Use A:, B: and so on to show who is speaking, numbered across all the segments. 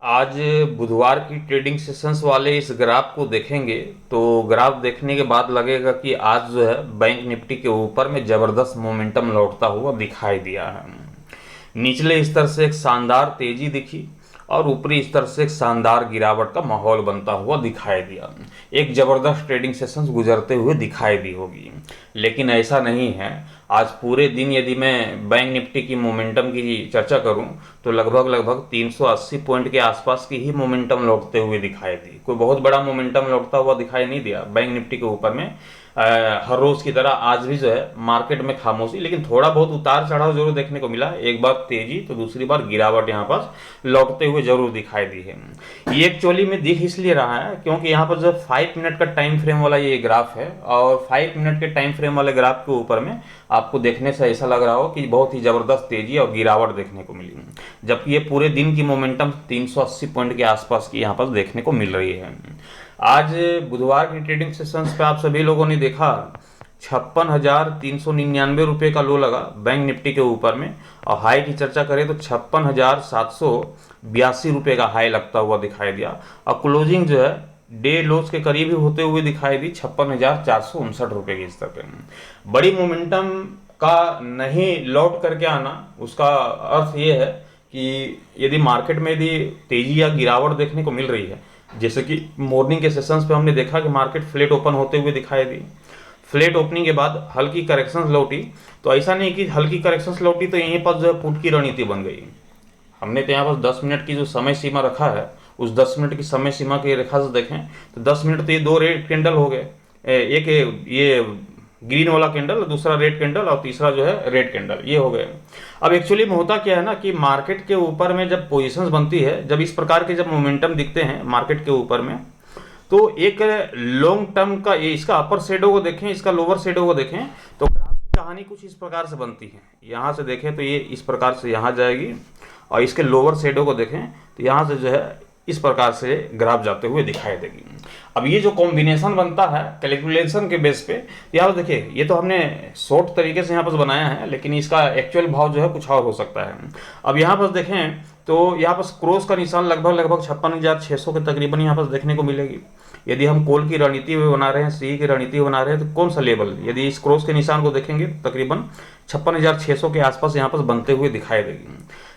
A: आज बुधवार की ट्रेडिंग सेशंस वाले इस ग्राफ को देखेंगे तो ग्राफ देखने के बाद लगेगा कि आज जो है बैंक निफ्टी के ऊपर में ज़बरदस्त मोमेंटम लौटता हुआ दिखाई दिया है। निचले स्तर से एक शानदार तेजी दिखी और ऊपरी स्तर से एक शानदार गिरावट का माहौल बनता हुआ दिखाई दिया। एक ज़बरदस्त ट्रेडिंग सेशंस गुजरते हुए दिखाई दी होगी, लेकिन ऐसा नहीं है। आज पूरे दिन यदि मैं बैंक निफ्टी की मोमेंटम की चर्चा करूं तो लगभग 380 पॉइंट के आसपास की ही मोमेंटम लौटते हुए दिखाई दी। कोई बहुत बड़ा मोमेंटम लौटता हुआ दिखाई नहीं दिया बैंक निफ्टी के ऊपर में। हर रोज की तरह आज भी जो है मार्केट में खामोशी, लेकिन थोड़ा बहुत उतार चढ़ाव जरूर देखने को मिला। एक बार तेजी तो दूसरी बार गिरावट यहाँ पर लौटते हुए जरूर दिखाई दी है। ये एक्चुअली में दिख इसलिए रहा है क्योंकि यहाँ पर जो 5 मिनट का टाइम फ्रेम वाला ये ग्राफ है और 5 मिनट के टाइम फ्रेम वाले ग्राफ के ऊपर में आपको देखने से ऐसा लग रहा हो कि बहुत ही जबरदस्त तेजी और गिरावट देखने को मिली, जबकि ये पूरे दिन की मोमेंटम 380 पॉइंट के आसपास की यहाँ पर देखने को मिल रही है। आज बुधवार की ट्रेडिंग सेशंस पे आप सभी लोगों ने देखा 56,399 रुपये का लो लगा बैंक निफ्टी के ऊपर में, और हाई की चर्चा करें तो 56,782 रुपये का हाई लगता हुआ दिखाई दिया, और क्लोजिंग जो है डे लोज के करीब ही होते हुए दिखाई दी 56,459 रुपये के स्तर पे। बड़ी मोमेंटम का नहीं लौट करके आना, उसका अर्थ ये है कि यदि मार्केट में यदि तेजी या गिरावट देखने को मिल रही है, जैसे कि मॉर्निंग के सेशंस पे हमने देखा कि मार्केट फ्लैट ओपन होते हुए दिखाई दी, फ्लैट ओपनिंग के बाद हल्की करेक्शंस लौटी, तो ऐसा नहीं कि हल्की करेक्शंस लौटी तो यहीं पर जो है पुट की रणनीति बन गई। हमने तो यहाँ पर 10 मिनट की जो समय सीमा रखा है, उस 10 मिनट की समय सीमा की रेखा से देखें तो 10 मिनट तो ये दो रेड कैंडल हो गए, एक ये ग्रीन वाला कैंडल, दूसरा रेड कैंडल और तीसरा जो है रेड कैंडल, ये हो गए। अब एक्चुअली में होता क्या है ना कि मार्केट के ऊपर में जब पोजीशंस बनती है, जब इस प्रकार के जब मोमेंटम दिखते हैं मार्केट के ऊपर में, तो एक लॉन्ग टर्म का ये इसका अपर शेडो को देखें, इसका लोअर शेडो को देखें तो ग्राफ की कहानी कुछ इस प्रकार से बनती है। यहाँ से देखें तो ये इस प्रकार से यहाँ जाएगी, और इसके लोअर शेडो को देखें तो यहाँ से जो है इस प्रकार से ग्राफ जाते हुए दिखाई देगी। अब ये जो कॉम्बिनेशन बनता है कैलकुलेशन के बेस पे, यहाँ पर देखिए ये तो हमने शॉर्ट तरीके से यहाँ पर बनाया है, लेकिन इसका एक्चुअल भाव जो है कुछ और हो सकता है। अब यहाँ पर देखें तो यहाँ पर क्रॉस का निशान लगभग 56,600 के तकरीबन यहाँ पर देखने को मिलेगी। यदि हम कॉल की रणनीति बना रहे हैं, सी की रणनीति बना रहे हैं, तो कौन सा लेवल, यदि इस क्रॉस के निशान को देखेंगे तो तकरीबन 56,600 के आसपास यहाँ पर बनते हुए दिखाई देगी।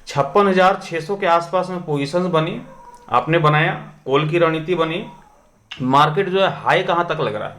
A: 56,600 के आसपास में पोजिशन बनी, आपने बनाया, कॉल की रणनीति बनी। मार्केट जो है हाई कहाँ तक लग रहा है,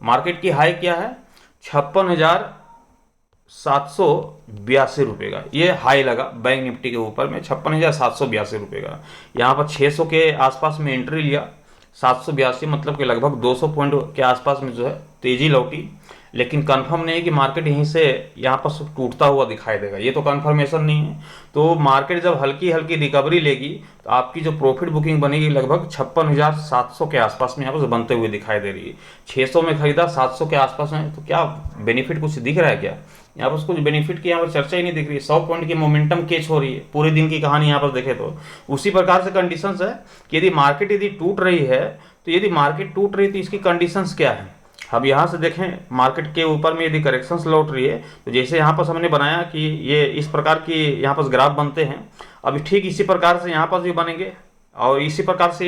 A: मार्केट की हाई क्या है 56,782 रुपये का ये हाई लगा बैंक निफ्टी के ऊपर में, 56,782 रुपये का। यहाँ पर 600 के आसपास में एंट्री लिया, 782 मतलब कि लगभग 200 पॉइंट के आसपास में जो है तेजी लौटी, लेकिन कंफर्म नहीं है कि मार्केट यहीं से यहाँ पर टूटता हुआ दिखाई देगा, ये तो कंफर्मेशन नहीं है। तो मार्केट जब हल्की हल्की रिकवरी लेगी तो आपकी जो प्रॉफिट बुकिंग बनेगी लगभग 56,700 के आसपास में यहाँ पर बनते हुए दिखाई दे रही है। 600 में खरीदा, 700 के आसपास में, तो क्या बेनिफिट कुछ दिख रहा है क्या? यहाँ पर कुछ बेनिफिट की यहाँ पर चर्चा ही नहीं दिख रही। 100 पॉइंट की मोमेंटम कैच हो रही है, पूरे दिन की कहानी यहाँ पर देखे तो उसी प्रकार से कंडीशंस है कि यदि मार्केट यदि टूट रही है, तो यदि मार्केट टूट रही तो इसकी कंडीशंस क्या है। अब यहाँ से देखें मार्केट के ऊपर में यदि करेक्शंस लौट रही है, तो जैसे यहाँ पर हमने बनाया कि ये इस प्रकार की यहाँ पर ग्राफ बनते हैं, अभी ठीक इसी प्रकार से यहाँ पर भी बनेंगे और इसी प्रकार से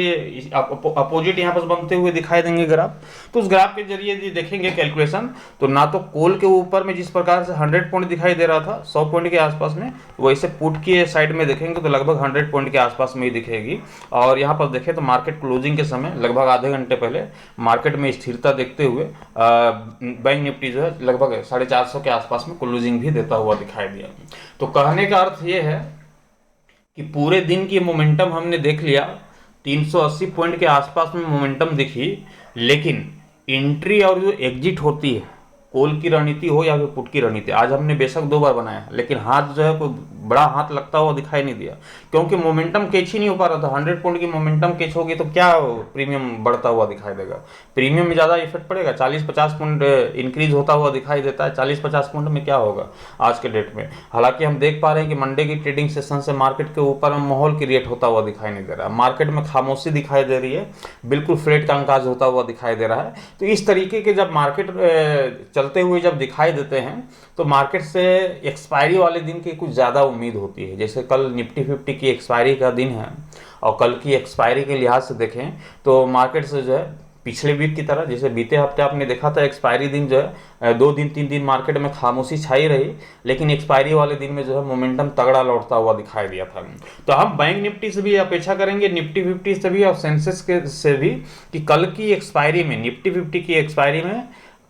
A: अपोजिट यहाँ पर बनते हुए दिखाई देंगे ग्राफ। तो उस ग्राफ के जरिए यदि देखेंगे कैलकुलेशन, तो ना तो कॉल के ऊपर में जिस प्रकार से 100 पॉइंट दिखाई दे रहा था 100 पॉइंट के आसपास में, वैसे पुट के साइड में देखेंगे तो लगभग 100 पॉइंट के आसपास में ही दिखेगी। और यहाँ पर देखें तो मार्केट क्लोजिंग के समय लगभग आधे घंटे पहले मार्केट में स्थिरता देखते हुए बैंक निफ्टी जो है लगभग 450 के आसपास में क्लोजिंग भी देता हुआ दिखाई दिया। तो कहने का अर्थ ये है कि पूरे दिन की मोमेंटम हमने देख लिया, 380 पॉइंट के आसपास में मोमेंटम दिखी, लेकिन एंट्री और जो एग्जिट होती है, कॉल की रणनीति हो या फिर पुट की रणनीति, आज हमने बेशक 2 बार बनाया, लेकिन हाथ जो है कोई बड़ा हाथ लगता हुआ दिखाई नहीं दिया, क्योंकि मोमेंटम कैच ही नहीं हो पा रहा था। 100 पॉइंट की मोमेंटम कैच होगी तो क्या प्रीमियम बढ़ता हुआ दिखाई देगा, प्रीमियम में ज़्यादा इफेक्ट पड़ेगा। 40-50 पॉइंट इंक्रीज होता हुआ दिखाई देता है, 40-50 पॉइंट में क्या होगा आज के डेट में। हालांकि हम देख पा रहे हैं कि मंडे की ट्रेडिंग सेशन से मार्केट के ऊपर में माहौल क्रिएट होता हुआ दिखाई नहीं दे रहा, मार्केट में खामोशी दिखाई दे रही है, बिल्कुल फ्लेट कामकाज होता हुआ दिखाई दे रहा है। तो इस तरीके के जब मार्केट चलते हुए जब दिखाई देते हैं तो मार्केट से एक्सपायरी वाले दिन की कुछ ज़्यादा उम्मीद होती है। जैसे कल निफ्टी 50 की एक्सपायरी का दिन है और कल की एक्सपायरी के लिहाज से देखें तो मार्केट से जो है पिछले वीक की तरह, जैसे बीते हफ्ते आपने देखा था एक्सपायरी दिन जो है 2 दिन 3 दिन मार्केट में खामोशी छाई रही, लेकिन एक्सपायरी वाले दिन में जो है मोमेंटम तगड़ा लौटता हुआ दिखाई दिया था। तो हम बैंक निफ्टी से भी अपेक्षा करेंगे, निफ्टी 50 से भी और सेंसेक्स के से भी, कि कल की एक्सपायरी में, निफ्टी 50 की एक्सपायरी में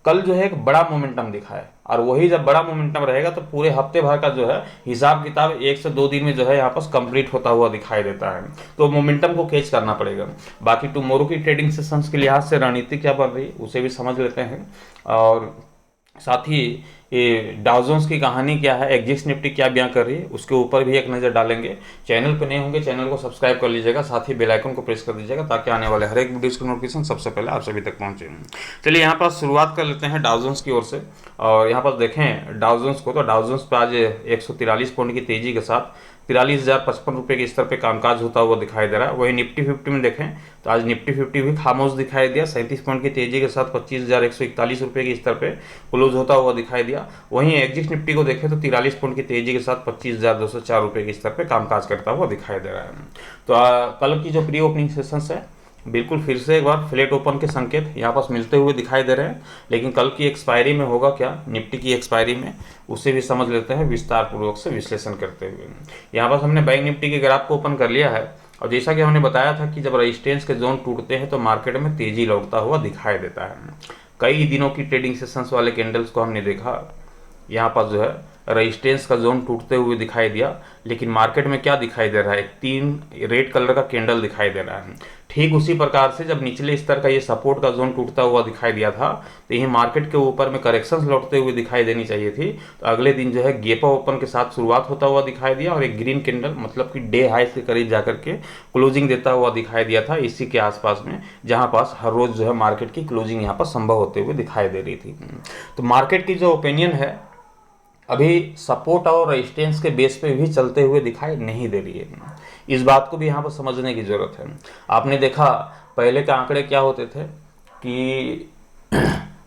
A: कल जो है एक बड़ा मोमेंटम दिखा है। और वही जब बड़ा मोमेंटम रहेगा तो पूरे हफ्ते भर का जो है हिसाब किताब 1 से 2 दिन में जो है यहाँ पर कंप्लीट होता हुआ दिखाई देता है। तो मोमेंटम को कैच करना पड़ेगा। बाकी टुमारो की ट्रेडिंग सेशंस के लिहाज से रणनीति क्या बन रही है उसे भी समझ लेते हैं, और साथ ही ये डाउ जोन्स की कहानी क्या है, एक्जिक्स निफ्टी क्या बयां कर रही है, उसके ऊपर भी एक नज़र डालेंगे। चैनल पर नए होंगे चैनल को सब्सक्राइब कर लीजिएगा, साथ ही बेल आइकन को प्रेस कर दीजिएगा ताकि आने वाले हर एक वीडियो की नोटिफिकेशन सबसे पहले आप सभी तक पहुंचे। चलिए यहाँ पर शुरुआत कर लेते हैं डाउ जोन्स की ओर से। और यहाँ पर देखें डाउ जोन्स को, तो डाउ जोन्स पर आज 143 पॉइंट की तेजी के साथ 43,055 रुपये के स्तर पे कामकाज होता हुआ दिखाई दे रहा है। वहीं निफ्टी 50 में देखें तो आज निफ्टी 50 भी खामोश दिखाई दिया, 37 पॉइंट की तेजी के साथ 25,141 रुपये के स्तर पे क्लोज होता हुआ दिखाई दिया। वहीं एक्जिट निफ्टी को देखें तो 43 पॉइंट की तेजी के साथ 25,204 रुपये के स्तर पे कामकाज करता हुआ दिखाई दे रहा है। तो कल की जो प्री ओपनिंग सेशंस है बिल्कुल फिर से एक बार फ्लैट ओपन के संकेत यहाँ पास मिलते हुए दिखाई दे रहे हैं, लेकिन कल की एक्सपायरी में होगा क्या, निफ्टी की एक्सपायरी में, उसे भी समझ लेते हैं विस्तार पूर्वक से विश्लेषण करते हुए। यहाँ पास हमने बैंक निफ्टी के ग्राफ को ओपन कर लिया है, और जैसा कि हमने बताया था कि जब रेजिस्टेंस के जोन टूटते हैं तो मार्केट में तेजी लौटता हुआ दिखाई देता है। कई दिनों की ट्रेडिंग सेशंस वाले कैंडल्स को हमने देखा, यहाँ पर जो है रेजिस्टेंस का जोन टूटते हुए दिखाई दिया, लेकिन मार्केट में क्या दिखाई दे रहा है, 3 रेड कलर का कैंडल दिखाई दे रहा है। ठीक उसी प्रकार से जब निचले स्तर का ये सपोर्ट का जोन टूटता हुआ दिखाई दिया था तो यही मार्केट के ऊपर में करेक्शंस लौटते हुए दिखाई देनी चाहिए थी। तो अगले दिन जो है गेप ओपन के साथ शुरुआत होता हुआ दिखाई दिया, और एक ग्रीन कैंडल मतलब कि डे हाई के करीब जाकर के क्लोजिंग देता हुआ दिखाई दिया था इसी के आसपास में, जहां पास हर रोज जो है मार्केट की क्लोजिंग यहाँ पर संभव होते हुए दिखाई दे रही थी। तो मार्केट की जो ओपिनियन है अभी सपोर्ट और रेजिस्टेंस के बेस पे भी चलते हुए दिखाई नहीं दे रही है। इस बात को भी यहाँ पर समझने की जरूरत है। आपने देखा पहले के आंकड़े क्या होते थे कि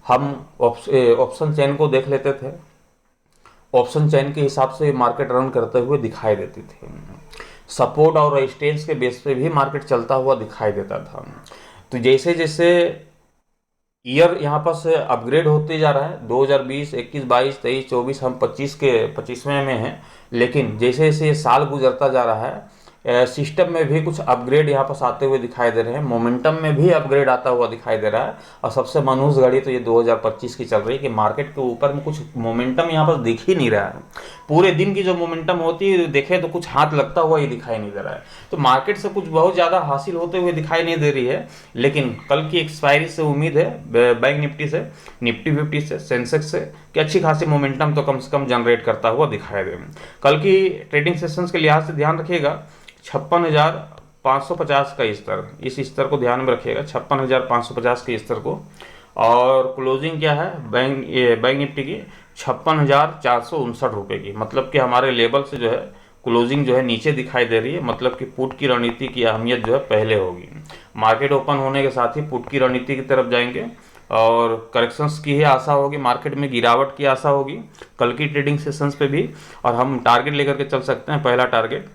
A: हम ऑप्शन चेन को देख लेते थे, ऑप्शन चेन के हिसाब से मार्केट रन करते हुए दिखाई देती थी, सपोर्ट और रेजिस्टेंस के बेस पे भी मार्केट चलता हुआ दिखाई देता था। तो जैसे जैसे ईयर यहाँ पर से अपग्रेड होते जा रहा है, 2020, 21, 22, 23, 24, हम 25 के 25वें में हैं, लेकिन जैसे जैसे साल गुजरता जा रहा है सिस्टम में भी कुछ अपग्रेड यहाँ पर आते हुए दिखाई दे रहे हैं, मोमेंटम में भी अपग्रेड आता हुआ दिखाई दे रहा है। और सबसे मनहूस घड़ी तो ये 2025 की चल रही है कि मार्केट के ऊपर में कुछ मोमेंटम यहाँ पर दिख ही नहीं रहा है। पूरे दिन की जो मोमेंटम होती है देखें तो कुछ हाथ लगता हुआ ही दिखाई नहीं दे रहा है। तो मार्केट से कुछ बहुत ज़्यादा हासिल होते हुए दिखाई नहीं दे रही है, लेकिन कल की एक्सपायरी से उम्मीद है बैंक निफ्टी से, निफ्टी 50 से, सेंसेक्स से कि अच्छी खासी मोमेंटम तो कम से कम जनरेट करता हुआ दिखाई दे। कल की ट्रेडिंग सेशंस के लिहाज से ध्यान रखिएगा 56,550 का स्तर, इस स्तर को ध्यान में रखिएगा, 56,550 के स्तर को। और क्लोजिंग क्या है बैंक निफ्टी की 56,459 रुपये की, मतलब कि हमारे लेवल से जो है क्लोजिंग जो है नीचे दिखाई दे रही है, मतलब कि पुट की रणनीति की अहमियत जो है पहले होगी। मार्केट ओपन होने के साथ ही पुट की रणनीति की तरफ जाएंगे और करेक्शंस की ही आशा होगी, मार्केट में गिरावट की आशा होगी कल की ट्रेडिंग सेशंस पे भी। और हम टारगेट लेकर के चल सकते हैं, पहला टारगेट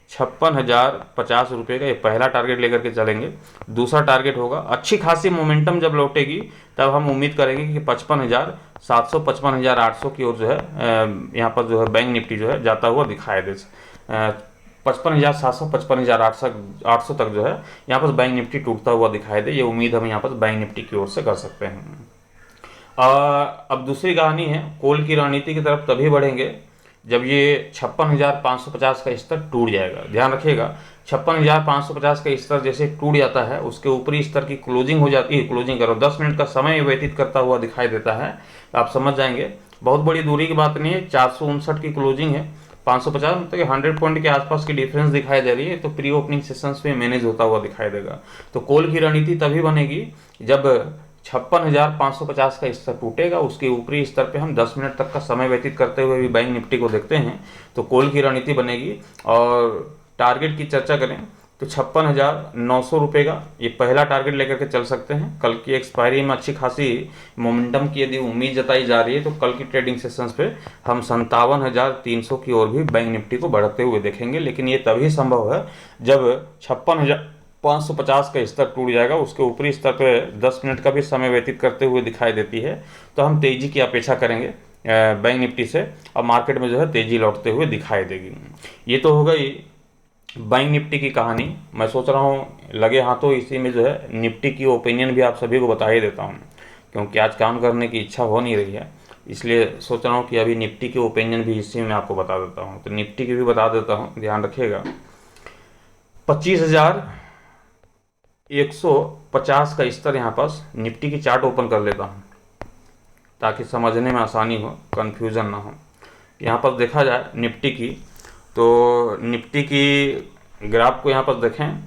A: 56,050 रुपये का, ये पहला टारगेट लेकर के चलेंगे। दूसरा टारगेट होगा अच्छी खासी मोमेंटम जब लौटेगी तब हम उम्मीद करेंगे कि 55,700 55,800 की ओर जो है यहाँ पर जो है बैंक निफ्टी जो है जाता हुआ दिखाई दे। 55,700 55,800 तक जो है यहाँ पर बैंक निफ्टी टूटता हुआ दिखाई दे, ये उम्मीद हम यहाँ पर बैंक निफ्टी की ओर से कर सकते हैं। अब दूसरी कहानी है, कोल की रणनीति की तरफ तभी बढ़ेंगे जब ये 56,550 का स्तर टूट जाएगा। ध्यान रखिएगा 56,550 का स्तर जैसे टूट जाता है उसके ऊपरी स्तर की क्लोजिंग हो जाती है, क्लोजिंग करो 10 मिनट का समय व्यतीत करता हुआ दिखाई देता है, तो आप समझ जाएंगे बहुत बड़ी दूरी की बात नहीं है। 459 की क्लोजिंग है, 550 मतलब कि 100 पॉइंट के आसपास की डिफरेंस दिखाई दे रही है, तो प्री ओपनिंग सेशंस में मैनेज होता हुआ दिखाई देगा। तो कॉल की रणनीति तभी बनेगी जब 56,550 का स्तर टूटेगा, उसके ऊपरी स्तर पे हम 10 मिनट तक का समय व्यतीत करते हुए भी बैंक निफ्टी को देखते हैं, तो कॉल की रणनीति बनेगी। और टारगेट की चर्चा करें तो 56,900 रुपये का ये पहला टारगेट लेकर के चल सकते हैं। कल की एक्सपायरी में अच्छी खासी मोमेंटम की यदि उम्मीद जताई जा रही है तो कल की ट्रेडिंग सेशंस पे हम 57,300 की ओर भी बैंक निफ्टी को बढ़ते हुए देखेंगे, लेकिन ये तभी संभव है जब 56,550 का स्तर टूट जाएगा, उसके ऊपरी स्तर पे 10 मिनट का भी समय व्यतीत करते हुए दिखाई देती है तो हम तेजी की अपेक्षा करेंगे बैंक निफ्टी से, और मार्केट में जो है तेजी लौटते हुए दिखाई देगी। ये तो हो गई बैंक निफ्टी की कहानी। मैं सोच रहा हूँ लगे हाथों इसी में जो है निफ्टी की ओपिनियन भी आप सभी को बता ही देता हूँ, क्योंकि आज काम करने की इच्छा हो नहीं रही है, इसलिए सोच रहा हूँ कि अभी निफ्टी की ओपिनियन भी इसी में आपको बता देता हूँ। तो निफ्टी की भी बता देता हूँ, ध्यान रखिएगा। 25,150 का स्तर यहाँ पास निफ्टी की चार्ट ओपन कर लेता हूँ ताकि समझने में आसानी हो, कन्फ्यूज़न ना हो। यहाँ पर देखा जाए निफ्टी की, तो निफ्टी की ग्राफ को यहाँ पर देखें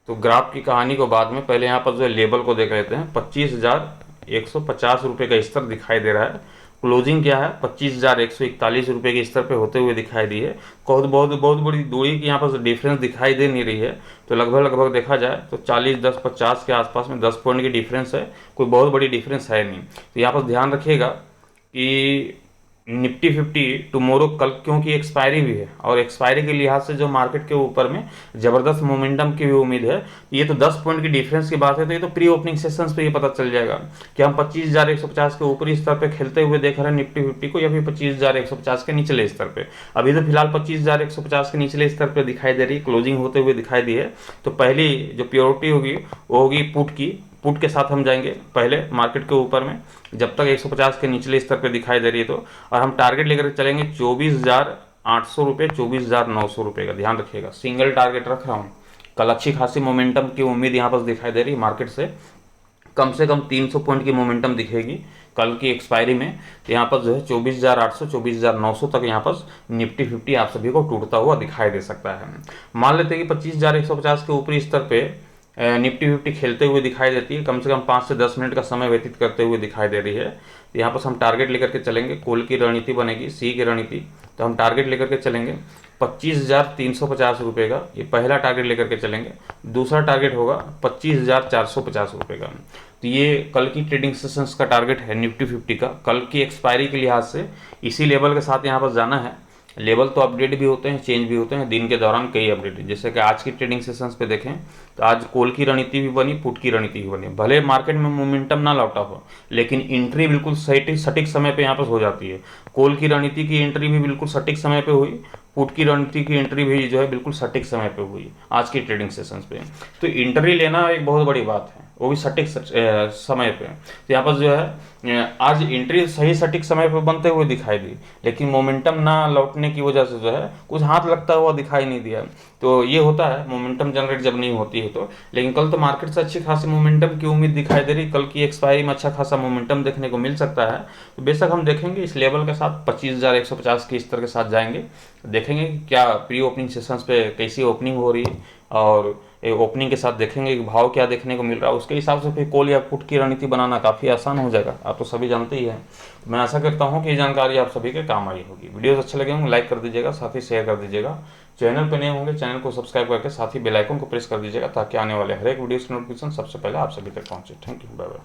A: तो ग्राफ की कहानी को बाद में, पहले यहाँ पर जो है लेवल को देख लेते हैं। 25,150 रुपये का स्तर दिखाई दे रहा है। क्लोजिंग क्या है, 25,141 रुपये के स्तर पे होते हुए दिखाई दी है। बहुत बड़ी दूरी की यहाँ पर डिफरेंस दिखाई दे नहीं रही है, तो लगभग देखा जाए तो 40-10-50 के आसपास में 10 पॉइंट की डिफरेंस है, कोई बहुत बड़ी डिफरेंस है नहीं। तो यहाँ पर ध्यान रखिएगा कि निफ्टी 50 टुमारो कल क्योंकि एक्सपायरी भी है, और एक्सपायरी के लिहाज से जो मार्केट के ऊपर में ज़बरदस्त मोमेंटम की भी उम्मीद है। ये तो 10 पॉइंट की डिफरेंस की बात है, तो ये तो प्री ओपनिंग सेशंस पे ये पता चल जाएगा कि हम 25,150 के ऊपरी स्तर पे खेलते हुए देख रहे हैं निफ्टी 50 को, या फिर 25,150 के निचले स्तर पे। अभी तो फिलहाल 25,150 के निचले स्तर पर दिखाई दे रही है, क्लोजिंग होते हुए दिखाई दी है। तो पहली जो प्योरिटी होगी वो होगी पुट की। पुट के साथ हम जाएंगे पहले मार्केट के ऊपर में जब तक 150 के निचले स्तर पे दिखाई दे रही है तो, और हम टारगेट लेकर चलेंगे 24,800 रुपये, 24,900 रुपये का। ध्यान रखिएगा, सिंगल टारगेट रख रहा हूँ। कल अच्छी खासी मोमेंटम की उम्मीद यहाँ पर दिखाई दे रही है मार्केट से कम 300 पॉइंट की मोमेंटम दिखेगी कल की एक्सपायरी में। तो यहाँ पर जो है 24,800, 24,900 तक यहाँ पर निफ्टी 50 आप सभी को टूटता हुआ दिखाई दे सकता है। मान लेते हैं कि 25,150 के ऊपरी स्तर पे निफ्टी 50 खेलते हुए दिखाई देती है, कम से कम 5 से 10 मिनट का समय व्यतीत करते हुए दिखाई दे रही है। तो यहाँ पर हम टारगेट लेकर के चलेंगे, कॉल की रणनीति बनेगी, सी की रणनीति। तो हम टारगेट लेकर के चलेंगे 25,350 रुपये का, ये पहला टारगेट लेकर के चलेंगे। दूसरा टारगेट होगा 25,450 रुपये का। तो ये कल की ट्रेडिंग सेशंस का टारगेट है निफ्टी 50 का। कल की एक्सपायरी के लिहाज से इसी लेवल के साथ यहाँ पर जाना है। लेवल तो अपडेट भी होते हैं, चेंज भी होते हैं दिन के दौरान, कई अपडेट। जैसे कि आज की ट्रेडिंग सेशंस पे देखें तो आज कॉल की रणनीति भी बनी, पुट की रणनीति भी बनी। भले मार्केट में मोमेंटम ना लौटा हो, लेकिन एंट्री बिल्कुल सटीक समय पे यहाँ पर हो जाती है। कॉल की रणनीति की एंट्री भी बिल्कुल सटीक समय पे हुई, पुट की रणनीति की एंट्री भी जो है बिल्कुल सटीक समय पे हुई आज की ट्रेडिंग सेशंस पे। तो एंट्री लेना एक बहुत बड़ी बात है, वो भी सटीक समय पे। तो यहाँ पर जो है आज एंट्री सही सटीक समय पे बनते हुए दिखाई दी, लेकिन मोमेंटम ना लौटने की वजह से जो है कुछ हाथ लगता हुआ दिखाई नहीं दिया। तो ये होता है मोमेंटम जनरेट जब नहीं होती है तो। लेकिन कल तो मार्केट से अच्छी खासी मोमेंटम की उम्मीद दिखाई दे रही, कल की एक्सपायरी में अच्छा खासा मोमेंटम देखने को मिल सकता है। तो बेशक हम देखेंगे इस लेवल के साथ 25,150 के स्तर के साथ जाएंगे, देखेंगे कि क्या प्री ओपनिंग सेशंस पे कैसी ओपनिंग हो रही है, और ओपनिंग के साथ देखेंगे कि भाव क्या देखने को मिल रहा है। उसके हिसाब से फिर कॉल या पुट की रणनीति बनाना काफ़ी आसान हो जाएगा, आप तो सभी जानते ही हैं। मैं आशा करता हूं कि ये जानकारी आप सभी के काम आई होगी। वीडियोस अच्छे लगे होंगे लाइक कर दीजिएगा, साथ ही शेयर कर दीजिएगा। चैनल पर नए होंगे चैनल को सब्सक्राइब करके साथ ही बेल आइकन को प्रेस कर दीजिएगा, ताकि आने वाले हर एक वीडियोस की नोटिफिकेशन सबसे पहले आप सभी तक पहुंचे। Thank you, bye bye.